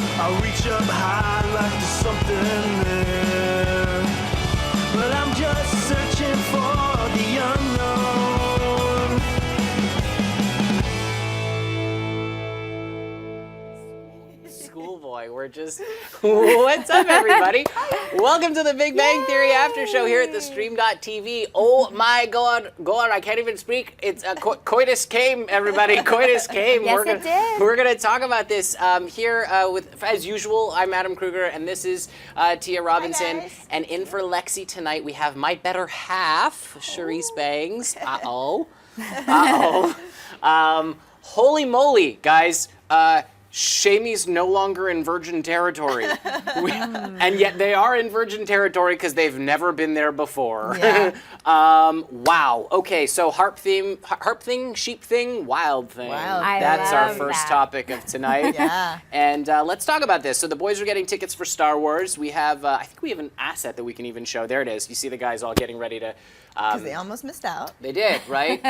I reach up high like there's something there, but I'm just searching for the unknown. Schoolboy, we're just... What's up, everybody? Welcome to the Big Bang Theory After Show here at the Stream.tv. Oh my God, I can't even speak. It's coitus came, everybody. Coitus came. Yes, it did. We're going to talk about this here with, as usual, I'm Adam Kruger, and this is Tia Robinson. guys. And in for Lexi tonight, we have my better half, Charisse Bangs. Holy moly, guys. Shamey's no longer in virgin territory. And yet they are in virgin territory because they've never been there before. Yeah. Wow. Okay, so harp thing, sheep thing, wild thing. Wild. That's our love first that. topic of tonight. Yeah. And let's talk about this. So the boys are getting tickets for Star Wars. We have, I think we have an asset that we can even show. There it is. You see the guys all getting ready to... Because they almost missed out, They did, right?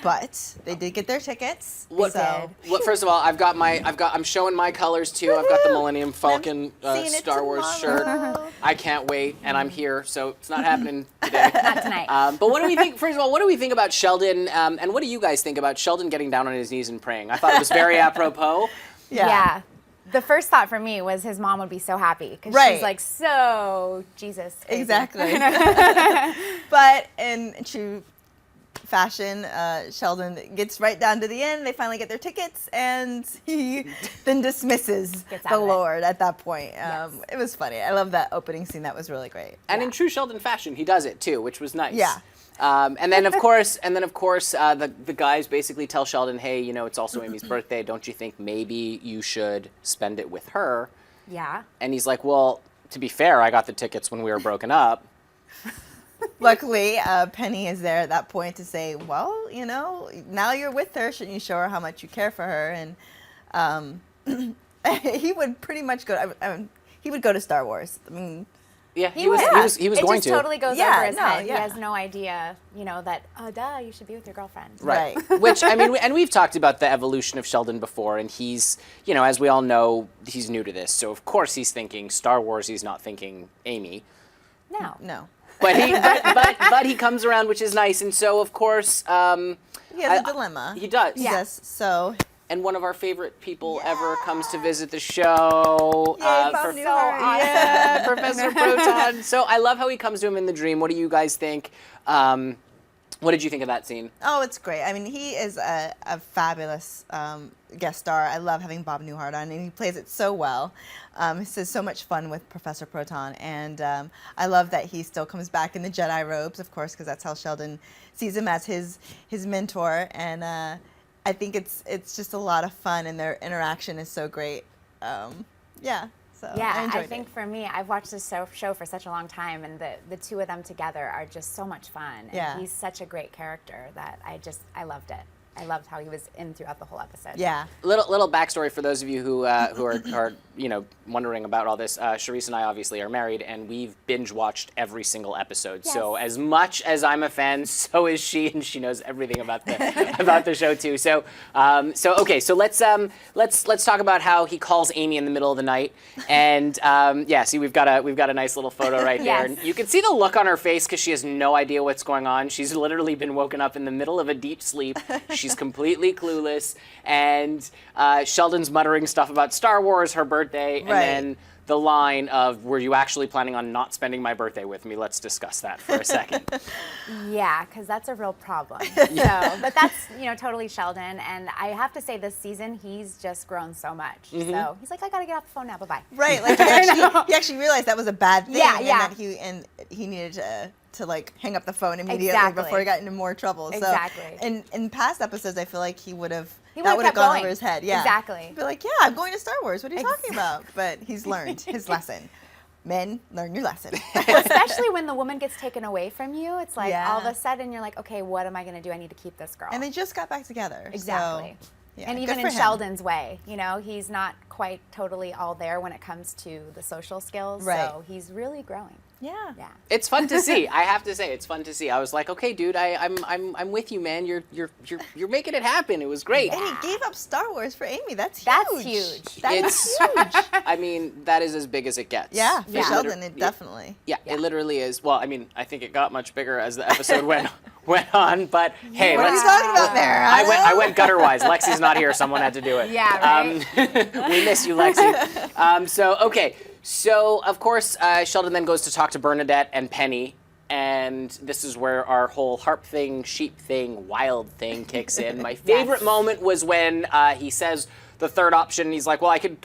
but they did get their tickets. What, so first of all, I'm showing my colors too. I've got the Millennium Falcon seeing it Star Wars tomorrow. shirt. I can't wait, and I'm here, so it's not happening today. Not tonight. But what do we think? First of all, what do we think about Sheldon? And what do you guys think about Sheldon getting down on his knees and praying? I thought it was very apropos. Yeah. The first thought for me was his mom would be so happy because Right. she's like, so Jesus. Crazy. Exactly. But in true fashion, Sheldon gets right down to the end. They finally get their tickets, and he then dismisses Gets out the of it. Lord at that point. Yes. It was funny. I love that opening scene. That was really great. And in true Sheldon fashion, he does it too, which was nice. Yeah. And then of course, the guys basically tell Sheldon, hey, you know, it's also Amy's birthday. Don't you think maybe you should spend it with her? Yeah. And he's like, well, to be fair, I got the tickets when we were broken up. Luckily, Penny is there at that point to say, well, you know, now you're with her. Shouldn't you show her how much you care for her? And he would pretty much go. He would go to Star Wars. I mean, Yeah, He was he was going It just to. totally goes Yeah, over his no, head. yeah. He has no idea, you know, that, you should be with your girlfriend. Right. Right. Which, I mean, and we've talked about the evolution of Sheldon before, and he's, you know, as we all know, he's new to this. So, of course, he's thinking Star Wars, he's not thinking Amy. No. no. But but he comes around, which is nice. And so, of course... He has a dilemma. He does. Yeah. Yes. So. And one of our favorite people ever comes to visit the show. Yay, Bob Prof- Newhart. Yeah, Professor Proton. So I love how he comes to him in the dream. What do you guys think? What did you think of that scene? Oh, it's great. I mean, he is a fabulous guest star. I love having Bob Newhart on, and he plays it so well. This is so much fun with Professor Proton, and I love that he still comes back in the Jedi robes, of course, because that's how Sheldon sees him as his mentor. And I think it's just a lot of fun, and their interaction is so great. Yeah. So I Yeah, I enjoyed think it. for me, I've watched this show for such a long time, and the two of them together are just so much fun. And Yeah. he's such a great character that I loved it. I loved how he was in throughout the whole episode. Yeah. Little backstory for those of you who are you know, wondering about all this. Charisse and I obviously are married, and we've binge watched every single episode. So Yes. as much as I'm a fan, so is she, and she knows everything about the about the show too. So okay, so let's talk about how he calls Amy in the middle of the night, and see we've got a nice little photo right there. Yes. And you can see the look on her face because she has no idea what's going on. She's literally been woken up in the middle of a deep sleep. She's completely clueless, and Sheldon's muttering stuff about Star Wars, her birthday, and Right. then the line of, were you actually planning on not spending my birthday with me? Let's discuss that for a second. Yeah, because that's a real problem. But that's, you know, totally Sheldon. And I have to say, this season, he's just grown so much. So he's like, I got to get off the phone now. Bye-bye. Right. Like he actually realized that was a bad thing. Yeah, and yeah. that he needed to like hang up the phone immediately Exactly. before he got into more trouble. Exactly. So in past episodes, I feel like he would have would've that would have kept gone going. over his head. Yeah. Exactly. He'd be like, yeah, I'm going to Star Wars. What are you talking about? But he's learned his lesson. Men, learn your lesson. Especially when the woman gets taken away from you. It's like Yeah. all of a sudden you're like, okay, what am I going to do? I need to keep this girl. And they just got back together. Exactly. So, yeah, and good even for in him. Sheldon's way, you know, he's not quite totally all there when it comes to the social skills. Right. So he's really growing. Yeah. Yeah. It's fun to see. I have to say, it's fun to see. I was like, okay, dude, I'm with you, man. You're making it happen. It was great. And he gave up Star Wars for Amy. That's huge. That's huge. That is huge. I mean, that is as big as it gets. Yeah, for Yeah. Sheldon, it definitely. Yeah, it literally is. Well, I mean, I think it got much bigger as the episode went on. But hey, What are you let's. talking about there? I went gutter wise. Lexi's not here. Someone had to do it. Yeah, right. We miss you, Lexi. So of course, Sheldon then goes to talk to Bernadette and Penny. And this is where our whole harp thing, sheep thing, wild thing kicks in. My favorite moment was when he says the third option. He's like, well, I could,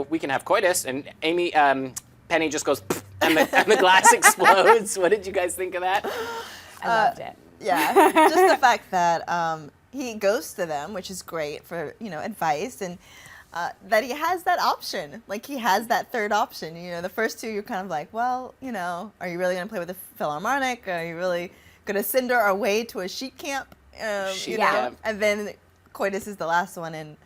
we can have coitus. And Penny just goes, and the glass explodes. What did you guys think of that? I loved it. Yeah, just the fact that he goes to them, which is great for advice, and that he has that option. Like he has that third option. The first two you're kind of like, well, are you really going to play with the Philharmonic? Are you really going to send her away to a sheep camp? Sheep camp. And then coitus is the last one, and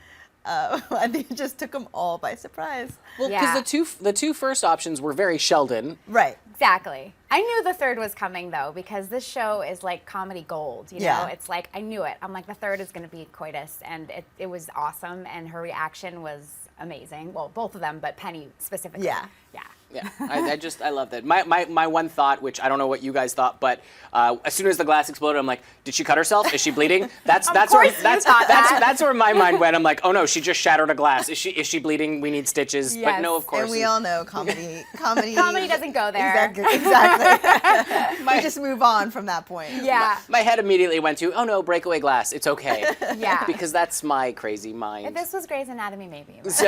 I think it just took them all by surprise. Well, because the two first options were very Sheldon. Right. Exactly. I knew the third was coming though, because this show is like comedy gold. You know, it's like I knew it. I'm like, the third is going to be coitus, and it was awesome, and her reaction was amazing. Well, both of them, but Penny specifically. Yeah. Yeah. Yeah, I love that. My one thought, which I don't know what you guys thought, but as soon as the glass exploded, I'm like, did she cut herself? Is she bleeding? That's where my mind went. I'm like, oh no, she just shattered a glass. Is she bleeding? We need stitches. Yes. But no, of course. And we all know comedy doesn't go there. Exactly. We just move on from that point. Yeah. My head immediately went to, oh no, breakaway glass. It's okay. Yeah. Because that's my crazy mind. If this was Grey's Anatomy, maybe. So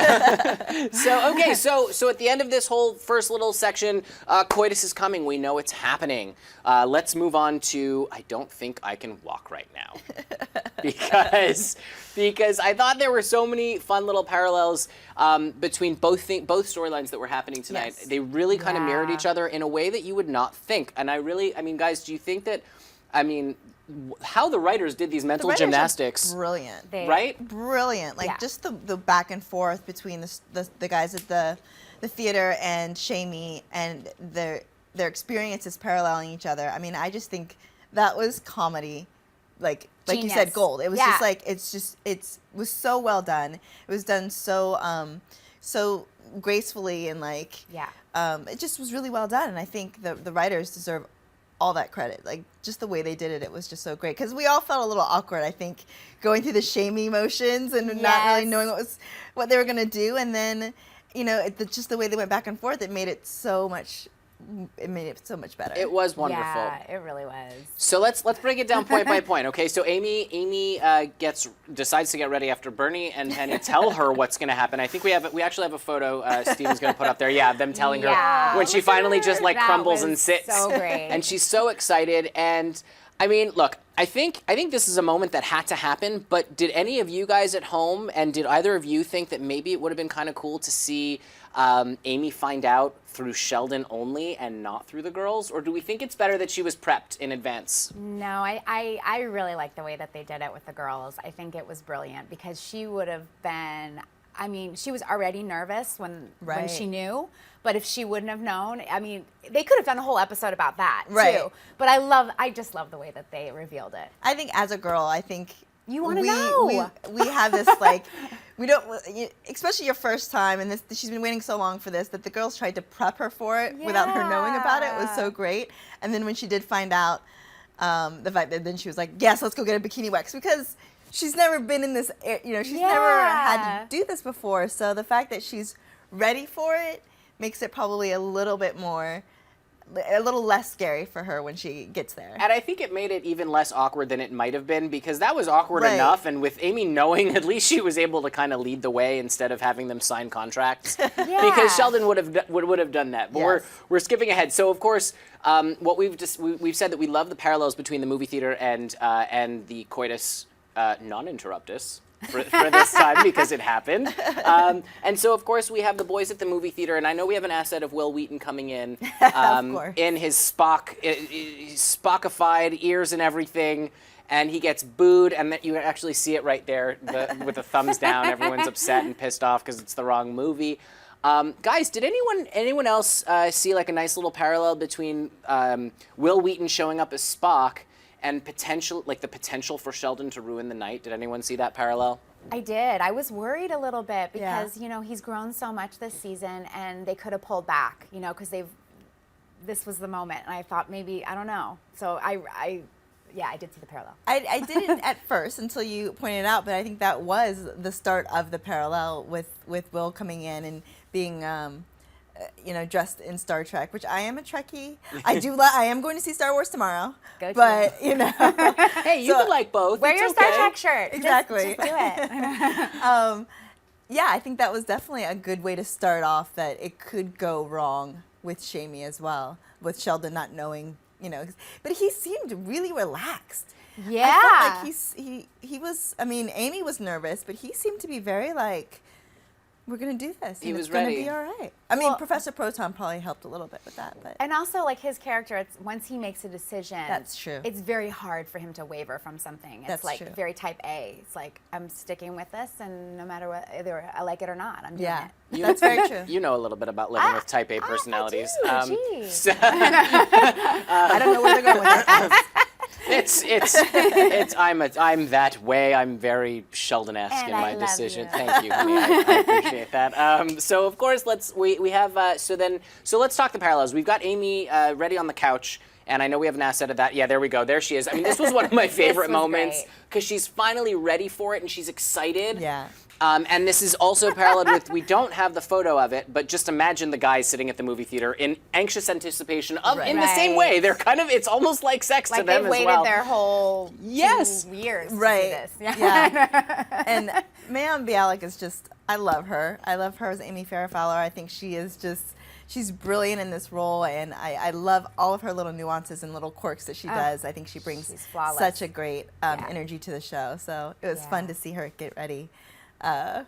at the end of this whole first little section, coitus is coming. We know it's happening. Let's move on to I don't think I can walk right now, because I thought there were so many fun little parallels between both storylines that were happening tonight. Yes. They really kind of mirrored each other in a way that you would not think. And I mean, guys, do you think that? I mean, how the writers did these mental The writers are gymnastics, brilliant. right? Brilliant. Like just the back and forth between the guys at the theater and Shamey, and their experiences paralleling each other. I mean, I just think that was comedy, like you said, gold. It was just like it was so well done. It was done so so gracefully, and it just was really well done. And I think the writers deserve all that credit. Like just the way they did it was just so great, because we all felt a little awkward, I think, going through the Shamey motions and not really knowing what they were going to do, and then just the way they went back and forth, it made it so much better. It was wonderful. Yeah, it really was. So let's break it down point by point. Okay, so Amy decides to get ready after Bernie and Penny tell her what's going to happen. I think we actually have a photo Steven's going to put up there. Yeah, them telling her when she finally just crumbles and sits. So great. And she's so excited. And I mean, look, I think this is a moment that had to happen. But did any of you guys at home, and did either of you think that maybe it would have been kind of cool to see Amy find out through Sheldon only and not through the girls? Or do we think it's better that she was prepped in advance? No, I really like the way that they did it with the girls. I think it was brilliant, because she would have been, I mean, she was already nervous when she knew. But if she wouldn't have known, I mean, they could have done a whole episode about that too. But I just love the way that they revealed it. I think as a girl, You want to know. We have this we don't, especially your first time, and she's been waiting so long for this, that the girls tried to prep her for it without her knowing about it. It was so great. And then when she did find out the fact that then she was like, yes, let's go get a bikini wax, because she's never been in this, she's never had to do this before. So the fact that she's ready for it makes it probably a little less scary for her when she gets there. And I think it made it even less awkward than it might have been, because that was awkward enough. And with Amy knowing, at least she was able to kind of lead the way instead of having them sign contracts. Because Sheldon would have done that. But we're skipping ahead. So of course, what we've said that we love the parallels between the movie theater and the coitus non-interruptus. For this time, because it happened. And so, of course, we have the boys at the movie theater, and I know we have an asset of Wil Wheaton coming in in his Spockified ears and everything, and he gets booed, and you actually see it right there with the thumbs down. Everyone's upset and pissed off because it's the wrong movie. Guys, did anyone else see like a nice little parallel between Wil Wheaton showing up as Spock and the potential for Sheldon to ruin the night? Did anyone see that parallel? I did. I was worried a little bit because, he's grown so much this season and they could have pulled back, because this was the moment. And I thought maybe, I don't know. So I did see the parallel. I didn't at first until you pointed it out, but I think that was the start of the parallel with Will coming in and being, dressed in Star Trek, which I am a Trekkie. I am going to see Star Wars tomorrow. Go but Hey, you could like both. Wear It's your okay. Star Trek shirt. Exactly. Just do it. I think that was definitely a good way to start off. That it could go wrong with Shamie as well, with Sheldon not knowing, but he seemed really relaxed. Yeah. I felt like he was. I mean, Amy was nervous, but he seemed to be very like, we're going to do this. He and was it's going ready. to be all right. I mean, Professor Proton probably helped a little bit with that. But And also, like, his character, once he makes a decision, That's true. It's very hard for him to waver from something. It's That's like true. very type A. It's like, I'm sticking with this, and no matter what, either I like it or not, I'm doing yeah, it. that's very true. You know a little bit about living with Type A personalities. I do. Geez. So- I don't know where they're going with that. I'm that way. I'm very Sheldon-esque And in I my love decision. you. Thank you, honey. I appreciate that. So of course, we have so let's talk the parallels. We've got Amy ready on the couch. And I know we have an asset of that. Yeah, there we go. There she is. I mean, this was one of my favorite was moments great. because she's finally ready for it and she's excited. Yeah. And this is also paralleled with, we don't have the photo of it, but just imagine the guys sitting at the movie theater in anxious anticipation of, in the same way. They're kind of, it's almost like sex to Like, them they've as well. waited their whole 2 years to see this. Yeah. And Mayim Bialik is just, I love her. I love her as Amy Farrah Fowler. I think she is just, she's brilliant in this role, and I love all of her little nuances and little quirks that she does. I think she brings she's flawless. such a great energy to the show. So it was fun to see her get ready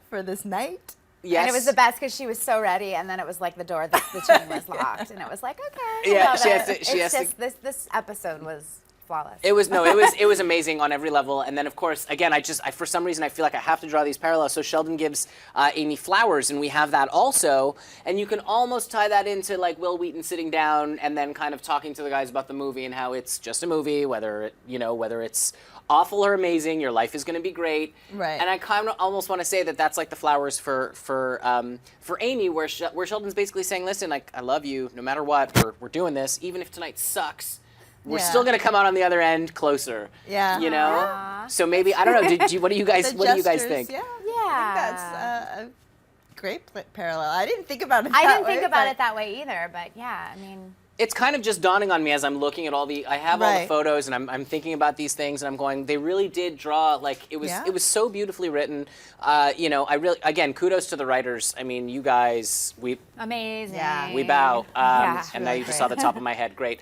for this night. Yes. And it was the best because she was so ready, and then it was like the door, the chain was locked, and it was like, okay. Yeah, I love she it. has to- This episode was flawless. It was amazing on every level. And then of course, again, I for some reason I feel like I have to draw these parallels. So Sheldon gives Amy flowers, and we have that also. And you can almost tie that into like Wil Wheaton sitting down and then kind of talking to the guys about the movie and how it's just a movie, whether it's awful or amazing, your life is going to be great. Right. And I kind of almost want to say that that's like the flowers for Amy, where Sheldon's basically saying, listen, like, I love you no matter what. We're doing this, even if tonight sucks. We're still going to come out on the other end closer. Yeah. You know? Aww. So maybe, I don't know, what do you guys Gestures, think? Yeah. Yeah. I think that's a great parallel. I didn't think about it I that didn't think way, about but- it that way either, but yeah, I mean. It's kind of just dawning on me as I'm looking at all the all the Right. photos, and I'm thinking about these things, and I'm going, they really did draw, like, it was so beautifully written. I really, again, kudos to the writers. I mean, you guys, we Amazing. Yeah. We bow, and now you just saw the top of my head. Great.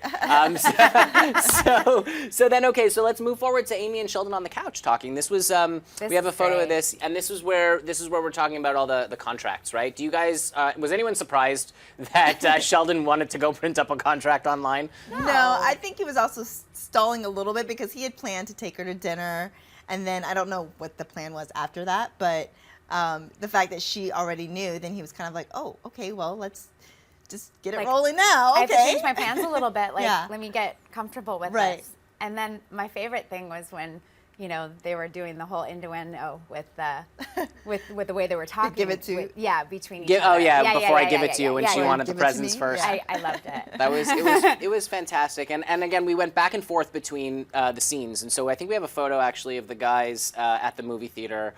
So then, okay, so let's move forward to Amy and Sheldon on the couch talking. This was we have a is photo of great. this, and this is where we're talking about all the contracts, right? Do you guys was anyone surprised that Sheldon wanted to go print up a contract online? No, I think he was also stalling a little bit because he had planned to take her to dinner, and then I don't know what the plan was after that, but the fact that she already knew, then he was kind of like, oh, okay, well, let's just get it Like, rolling now. I have to Okay. change my pants a little bit. Like, Yeah. let me get comfortable with Right. this. And then my favorite thing was when, they were doing the whole innuendo with the way they were talking. give it to- between each other. Before I give it to you, when she yeah. wanted the Give it to presents me? first. Yeah. I loved it. That was it was fantastic, and again we went back and forth between the scenes, and so I think we have a photo actually of the guys at the movie theater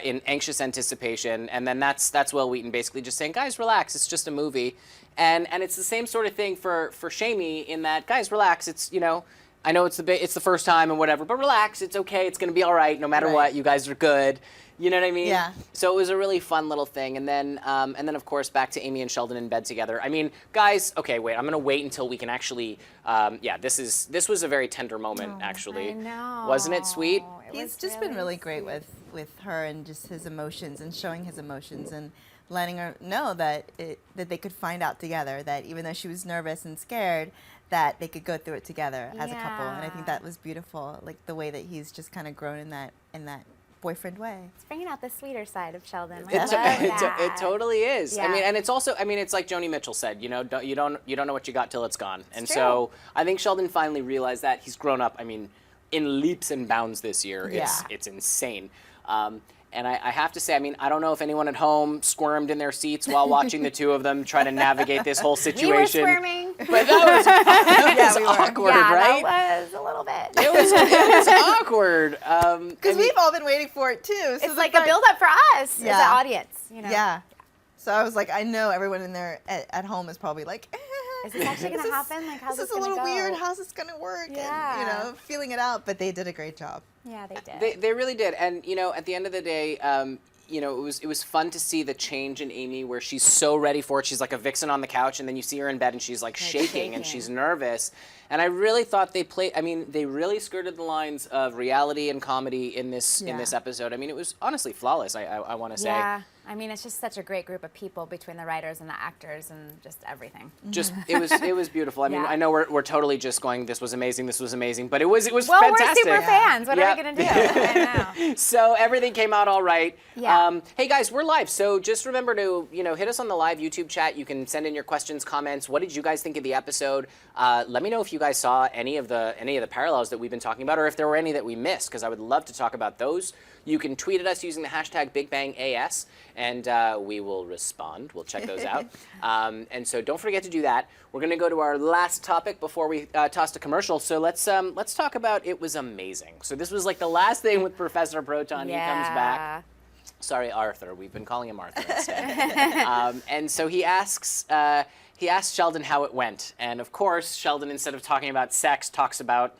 in anxious anticipation, and then that's Wil Wheaton basically just saying, guys, relax, it's just a movie, and it's the same sort of thing for Shamie in that, guys, relax, it's I know it's the first time and whatever, but relax, it's okay, it's gonna be all right, no matter Right. what, you guys are good. You know what I mean? Yeah. So it was a really fun little thing, and then of course back to Amy and Sheldon in bed together. I mean, guys, okay, wait, I'm gonna wait until we can actually. This was a very tender moment, actually. I know. Wasn't it sweet? It He's was just been really great sweet. with her and just his emotions and showing his emotions and letting her know that they could find out together, that even though she was nervous and scared, that they could go through it together as a couple. And I think that was beautiful, like the way that he's just kind of grown in that boyfriend way. It's bringing out the sweeter side of Sheldon. I It, love to- that. it totally is. I Yeah. mean, and it's also, I mean, it's like Joni Mitchell said, you know, you don't know what you got till it's gone. And true. so I think Sheldon finally realized that. He's grown up. I mean, in leaps and bounds this year. It's insane. And I have to say, I mean, I don't know if anyone at home squirmed in their seats while watching the two of them try to navigate this whole situation. We were squirming. But that was awkward, yeah, right? that was a little bit. It was awkward. Because we've all been waiting for it too. So It's like a build-up for us as an audience, you know? Yeah. So I was like, I know everyone in there at home is probably like, Is this actually going to happen? Like, how's this this is a going to little go? weird. How's this going to work? Yeah. And, you know, feeling it out. But they did a great job. Yeah, they did. They really did, and you know, at the end of the day, you know, it was fun to see the change in Amy, where she's so ready for it. She's like a vixen on the couch, and then you see her in bed, and she's like shaking, and she's nervous. And I really thought they really skirted the lines of reality and comedy in this episode. I mean, it was honestly flawless. I want to say. Yeah. I mean, it's just such a great group of people between the writers and the actors and just everything. Just it was beautiful. I mean, Yeah. I know we're totally just going, this was amazing, but it was Well, fantastic. we're super fans. What Yeah. are we going to do? I know. So everything came out all right. Yeah. Hey guys, we're live. So just remember to, you know, hit us on the live YouTube chat. You can send in your questions, comments. What did you guys think of the episode? Let me know if you guys saw any of the parallels that we've been talking about, or if there were any that we missed, because I would love to talk about those. You can tweet at us using the hashtag BigBangAS, and we will respond. We'll check those out. And so don't forget to do that. We're going to go to our last topic before we toss to commercial. So let's talk about It Was Amazing. So this was like the last thing with Professor Proton. Yeah. He comes back. Sorry, Arthur. We've been calling him Arthur instead. And so he asks Sheldon how it went. And of course, Sheldon, instead of talking about sex, talks about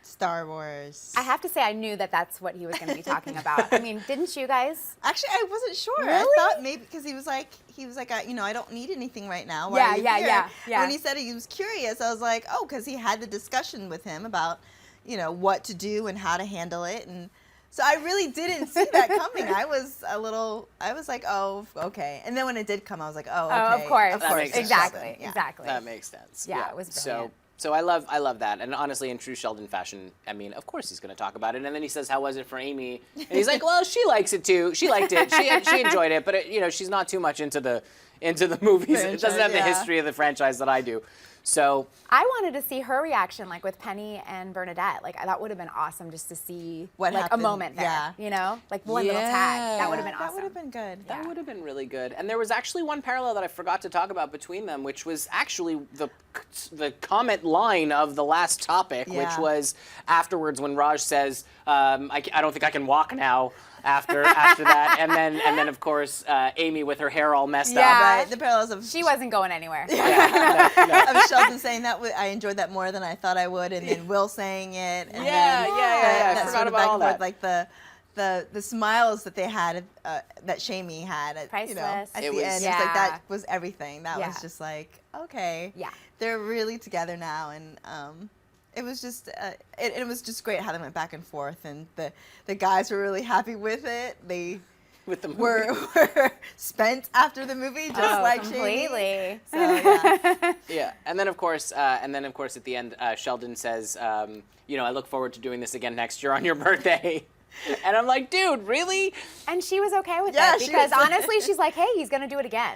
Star Wars. I have to say, I knew that that's what he was going to be talking about. I mean, didn't you guys? Actually, I wasn't sure. Really? I thought maybe because he was like, you know, I don't need anything right now. Why are you here? yeah. And when he said he was curious, I was like, oh, because he had the discussion with him about, you know, what to do and how to handle it, and so I really didn't see that coming. I was like, oh, okay. And then when it did come, I was like, oh, okay. Oh, of course. That makes sense. Exactly. Yeah. Exactly. that makes sense. Yeah, it was brilliant. So I love that. And honestly, in true Sheldon fashion, I mean, of course he's going to talk about it. And then he says, how was it for Amy? And he's like, well, she likes it too. She liked it. She enjoyed it. But, you know, she's not too much into the movies. It doesn't have the history of the franchise that I do. So I wanted to see her reaction, like with Penny and Bernadette. Like that would have been awesome just to see What like happened. a moment there. Yeah. You know, like one little tag. That would have been awesome. That would have been good. that would have been really good. And there was actually one parallel that I forgot to talk about between them, which was actually the comment line of the last topic, which Yeah. was afterwards when Raj says, I don't think I can walk now. After that, and then of course Amy with her hair all messed up. Yeah. Right. The parallels of She wasn't going anywhere. of Sheldon saying that I enjoyed that more than I thought I would, and then Will saying it. And Yeah. I That forgot sort of about back all and that. forth, like the smiles that they had, that Shamey had, at, you know, Priceless. at It the was- end. It's Yeah. like that was everything. That Yeah. was just like, okay, Yeah. they're really together now, and it was just it was just great how they went back and forth, and the guys were really happy with it. They With the movie. were spent after the movie, just like Shamey. completely. So yeah. Yeah, and then of course at the end, Sheldon says, you know, I look forward to doing this again next year on your birthday. And I'm like, dude, really? And she was okay with Yeah, it she because was. honestly, she's like, hey, he's going to do it again.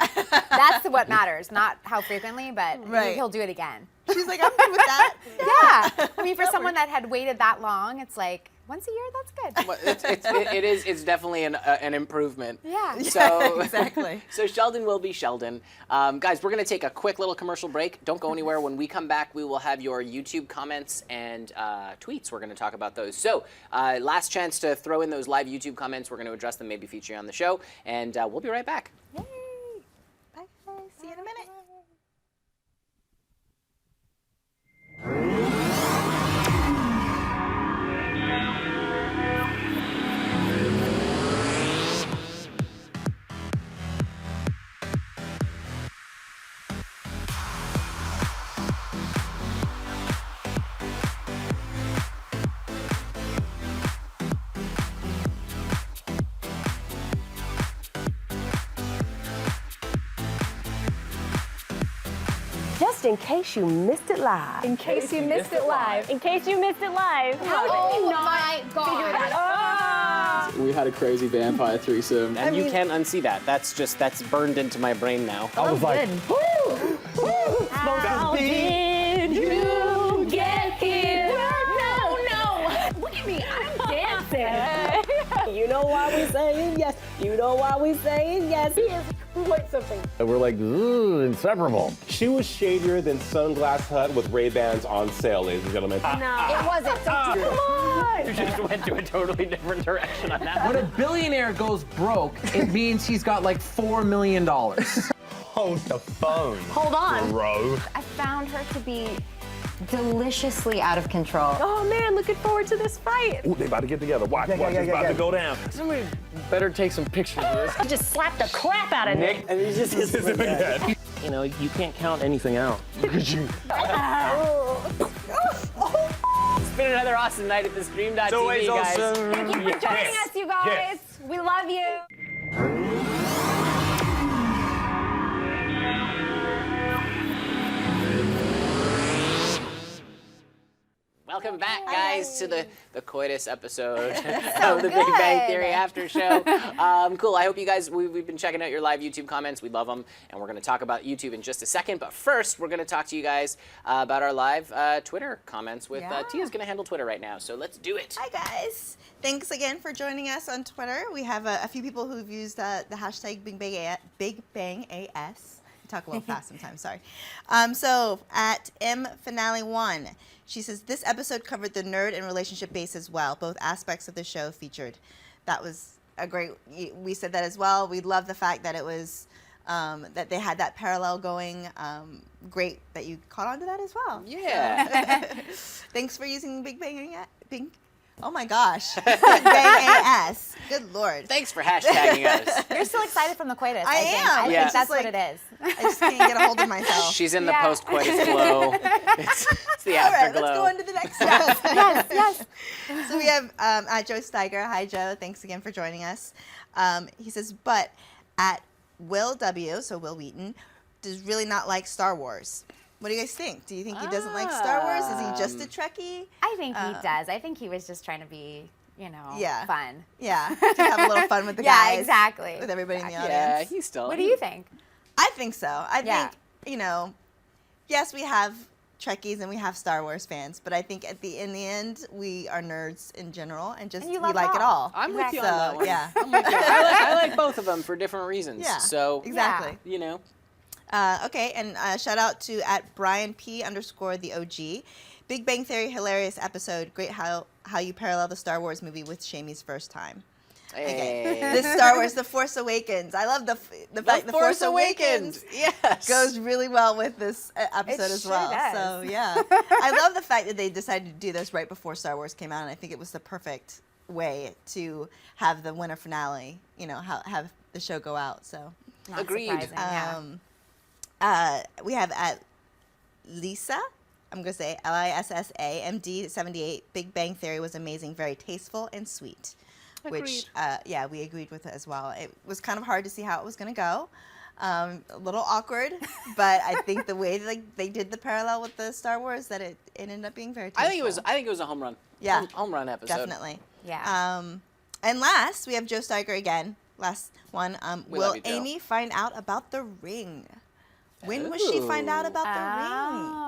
That's what matters, not how frequently, but Right. he'll do it again. She's like, I'm good with that. Yeah. I mean, for someone that had waited that long, it's like, once a year, that's good. Well, it's definitely an improvement. Yeah. So Exactly. So Sheldon will be Sheldon. Guys, we're going to take a quick little commercial break. Don't go anywhere. When we come back, we will have your YouTube comments and tweets. We're going to talk about those. So last chance to throw in those live YouTube comments. We're going to address them, maybe feature you on the show. And we'll be right back. Yay. Bye. See you in a minute. Just in case you missed it live. In case you missed it live. In case you missed it live. How did you not my God. figure it out? We had a crazy vampire threesome. And you can't unsee that. That's burned into my brain now. I was like, How did you get here? No. Look at me, I'm dancing. you know why we saying yes. You know why we saying yes. He is quite something. And we're like, inseparable. She was shadier than Sunglass Hut with Ray-Bans on sale, ladies and gentlemen. No, it wasn't. So come on. You just went to a totally different direction on that. When a billionaire goes broke, it means he's got like $4 million. Hold the phone. Hold on. Bro. I found her to be deliciously out of control. Oh man, looking forward to this fight. Ooh, they about to get together. Watch, it's about to go down. Somebody better take some pictures of this. I just slapped the crap out of Nick. And he's just You know, you can't count anything out. Look at you. It's been another awesome night at the Stream.tv, always guys. awesome. Thank you for joining us, you guys. We love you. Welcome back, guys, to the coitus episode of the Big Bang Theory after show. Cool. I hope you guys, we've been checking out your live YouTube comments. We love them, and we're going to talk about YouTube in just a second. But first, we're going to talk to you guys about our live Twitter comments with Tia's going to handle Twitter right now. So let's do it. Hi guys. Thanks again for joining us on Twitter. We have a few people who've used the hashtag Big Bang AS. I talk a little fast sometimes, sorry. So at mfinale1, she says, this episode covered the nerd and relationship base as well. Both aspects of the show featured. That was a great, we said that as well. We love the fact that it was, that they had that parallel going. Great that you caught on to that as well. Yeah. Thanks for using oh my gosh. Big Bang AS. Good Lord. Thanks for hashtagging us. You're still excited from the coitus. I am. I Yeah. think that's Just what it is. I just can't get a hold of myself. She's in the Yeah. post-coitus glow. It's the All right, afterglow. let's go on to the next one. Yes. So we have at Joe Steiger. Hi, Joe. Thanks again for joining us. He says, but at Will W., so Wil Wheaton, does really not like Star Wars. What do you guys think? Do you think he doesn't like Star Wars? Is he just a Trekkie? I think he does. I think he was just trying to be, fun. Yeah, to have a little fun with the Yeah, guys. exactly. With everybody in the Yeah, audience. he's still. What do you think? I think so. I Yeah. think, yes, we have Trekkies and we have Star Wars fans, but I think in the end, we are nerds in general and just And you we love like it all. I'm with you So, on that one. yeah. I'm with you. I like both of them for different reasons. Yeah, So, exactly. you know. Okay, and shout out to at Brian P _ the OG. Big Bang Theory, hilarious episode. Great how you parallel the Star Wars movie with Shamey's first time. Okay. Hey. This Star Wars, The Force Awakens. I love the fact The Force Awakens Yes. goes really well with this episode as sure well. does. So yeah, I love the fact that they decided to do this right before Star Wars came out, and I think it was the perfect way to have the winter finale. Have the show go out. So Not Agreed. surprising, yeah. we have at Lisa. I'm going to say Lissa MD 78. Big Bang Theory was amazing, very tasteful and sweet. Which, we agreed with it as well. It was kind of hard to see how it was going to go. A little awkward, but I think the way they did the parallel with the Star Wars, that it ended up being very tasteful. I think it was a home run. Yeah. Home run episode. Definitely. Yeah. And last, we have Joe Steiger again. Last one. We Will love you, Joe. Amy find out about the ring? When will she find out about the ring?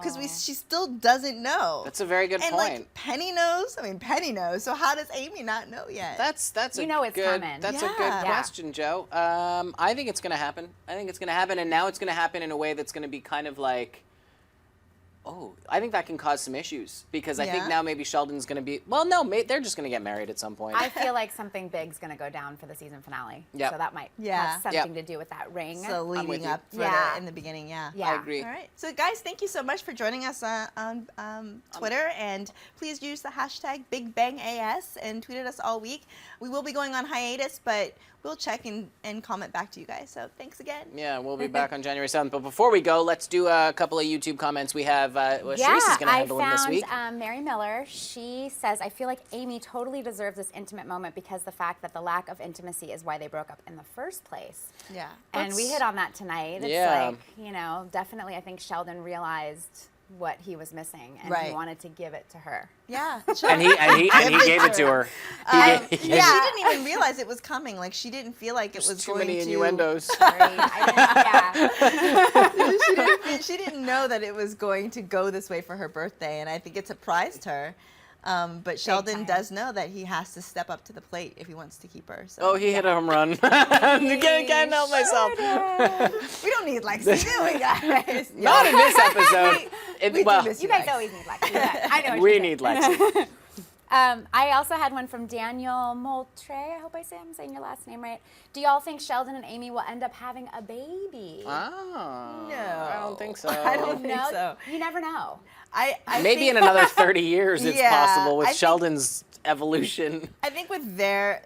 Because she still doesn't know. That's a very good and point. like Penny knows. I mean, Penny knows. So how does Amy not know yet? That's You a know it's good coming. that's a good Yeah. question, Joe. I think it's gonna happen. And now it's gonna happen in a way that's gonna be kind of like, I think that can cause some issues because I think Yeah? now maybe Sheldon's gonna be. Well, no, they're just gonna get married at some point. I feel like something big's going to go down for the season finale. Yep. So that might Yeah. have something to do with that ring. So with leading you. up for Yeah. in the beginning, yeah. Yeah. I agree. All right. So guys, thank you so much for joining us on Twitter, and please use the hashtag BigBangAS and tweet at us all week. We will be going on hiatus, but we'll check and comment back to you guys. So thanks again. Yeah, we'll be back on January 7th. But before we go, let's do a couple of YouTube comments. We have Sharice's going to handle them this week. Mary Miller. She says, I feel like Amy totally deserves this intimate moment because the fact that the lack of intimacy is why they broke up in the first place. Yeah. And we hit on that tonight. It's Yeah. like, definitely I think Sheldon realized what he was missing, and he Right. wanted to give it to her. Yeah. And he gave it to her. Yeah, she didn't even realize it was coming. Like she didn't feel like it was Too going many to. innuendos. Sorry, I didn't, she didn't know that it was going to go this way for her birthday, and I think it surprised her. But Sheldon does know that he has to step up to the plate if he wants to keep her. So. Oh, he hit a home run. I can't help myself. We don't need Lexi, do we, guys? Not in this episode. you guys always need Lexi. I know. We need Lexi. I also had one from Daniel Moultrie. I hope I'm saying your last name right. Do y'all think Sheldon and Amy will end up having a baby? Oh. No. I don't think so. I don't think so. You never know. I Maybe think, in another 30 years it's Yeah, possible with I think- Sheldon's evolution. I think with their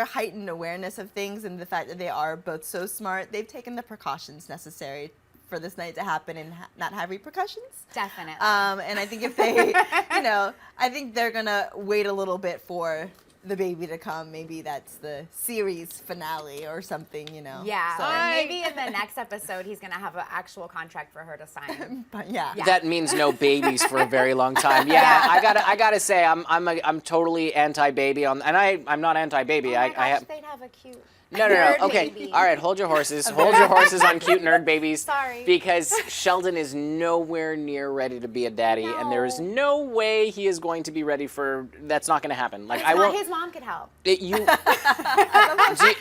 heightened awareness of things and the fact that they are both so smart, they've taken the precautions necessary for this night to happen and not have repercussions. Definitely. And I think if they, I think they're gonna wait a little bit for the baby to come. Maybe that's the series finale or something, Yeah. So, Or maybe in the next episode he's gonna have an actual contract for her to sign. but yeah. That means no babies for a very long time. Yeah, I gotta say I'm totally anti-baby on, and I'm not anti-baby. Oh my gosh, I have. they'd have a cute. No. nerd Okay. baby. All right. Hold your horses. Hold your horses on cute nerd babies. Sorry. Because Sheldon is nowhere near ready to be a daddy, and there is no way he is going to be ready for. That's not going to happen. Like It's I not won't. his mom could help. That's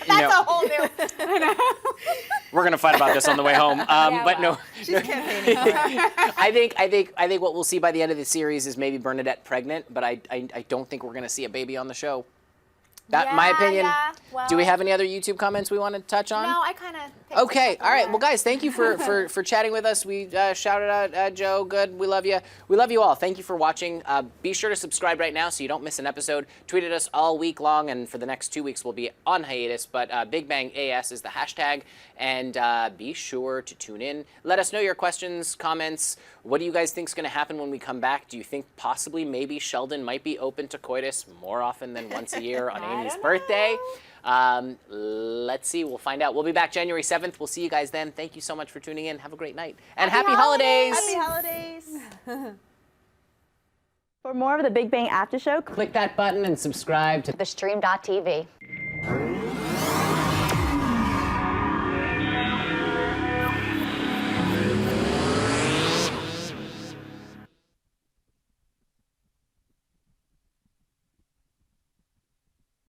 That's a whole new. We're gonna fight about this on the way home. But no. She's campaigning for it. I think what we'll see by the end of the series is maybe Bernadette pregnant, but I don't think we're gonna see a baby on the show. My opinion. Yeah, well, Do we have any other YouTube comments we want to touch on? No, I kind of. Okay, all right. Well, guys, thank you for chatting with us. We shouted out Joe. Good. We love you. We love you all. Thank you for watching. Be sure to subscribe right now so you don't miss an episode. Tweet at us all week long, and for the next 2 weeks we'll be on hiatus. But Big Bang AS is the hashtag, and be sure to tune in. Let us know your questions, comments. What do you guys think is going to happen when we come back? Do you think possibly maybe Sheldon might be open to coitus more often than once a year on Amy's birthday? Let's see. We'll find out. We'll be back January 7th. We'll see you guys then. Thank you so much for tuning in. Have a great night. And happy holidays. Happy holidays. For more of the Big Bang After Show, Click that button and subscribe to TheStream.tv.